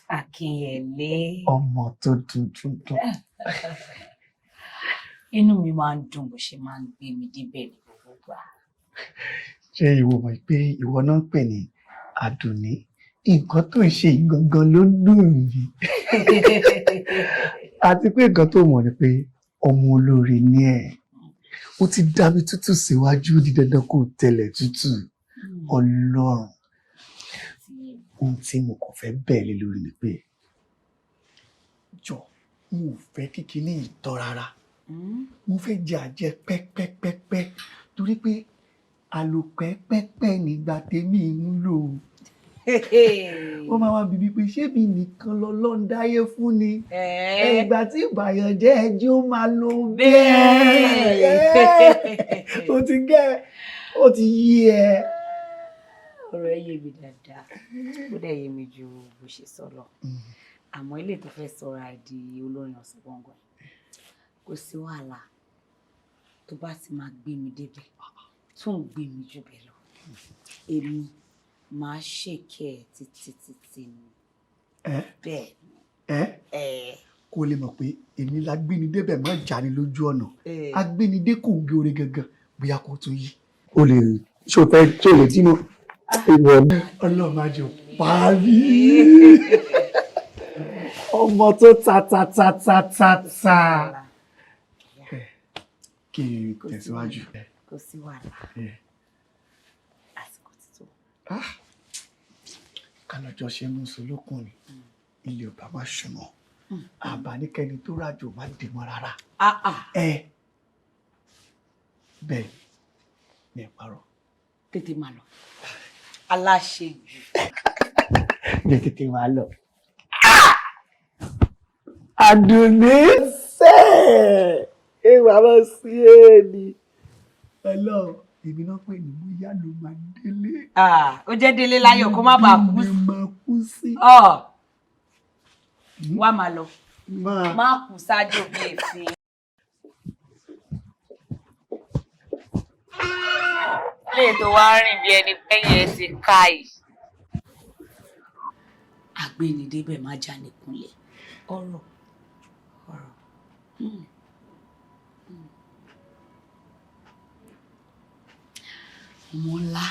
Akínyẹlé. Ọmọ tó dúdú. Inú mi máa ń dùn bó ṣe máa ń gbé mi débẹ̀ ní gbogbo gbà. Ṣé ìwọ mọ̀ pé ìwọ náà ń pè ní Àdùnní? Nǹkan tó ń ṣe gangan ló ń dùn mí. Àti pé nǹkan tó mọ̀ ni pé ọmọ olóore ni ẹ̀. Ó ti dá mi tútù síwájú di dandan kó tẹ̀lẹ̀ tútù. Ọlọ́run. Ohun tí mo kàn fẹ́ bẹ́ẹ̀ lé lórí ni pé jọ mo ò fẹ́ kíkiní ìtọ́ rárá. Mo fẹ́ jẹ àjẹ pẹ́pẹ́pẹ́pẹ́ torí pé àlòpẹ́pẹ́pẹ́ nígbà tèmi ń lò. Ó máa wá bíbí pé ṣé mi nìkan lọ́lọ́run dáyé fún ni? Ìgbà tí ìbàyànjẹ́ ẹjẹ́ ó máa lo bẹ́ẹ̀. Ó ti gẹ́ ó ti yí ẹ. Ọ̀rọ̀ ẹ yé mi dáadáa. Ó dẹ̀ yé mi ju bó ṣe sọ lọ. Àmọ́ ilé tó fẹ́ sọra di olórin ọ̀sẹ̀ gbọ̀ngàn. Kò sí wàhálà. Tó bá ti máa gbé mi débẹ̀, tó ń gbé mi jù bẹ́ẹ̀ lọ. Èmi máa ṣèkẹ́ ẹ̀ títí ni. Bẹ́ẹ̀. Kó lè mọ̀ pé èmi la gbé ni débẹ̀ máa jà ní lójú ọ̀nà. A gbé ni dé kò ń gé oore gangan bóyá kó tó yí. O lè ṣòfẹ́ tí o lè tí mo. Ọlọ́run máa jẹ parí. Ọmọ tó ta. Kí n tẹ̀síwájú. Kò sí wàhálà. Àsìkò ti tó. Kálọ́jọ́ ṣe mú solókùn ni ilé ọba máa ṣùnà. Àbá níkẹ́ni tó rájò má dì mọ́ rárá. Bẹ́ẹ̀ ni ẹ parọ́. Tètè máa lọ. Aláṣejù. Jẹ́ tètè máa lọ. Àdùnní sẹ́ ìwà máa sí èèní. Ọlọ́run èmi náà pè ní bóyá ló máa délé. Ó jẹ́ délé láyọ̀ kó má bàa kú. Bí mi máa kú sí. Wá máa lọ. Má kú sáájú bí èéfín. Lè tó wá rìn bí ẹni pẹ́yẹ ti ká yìí. Àgbénidébẹ̀ má já nìkúnlẹ̀. Ọ̀rọ̀. Ọmọ ńlá.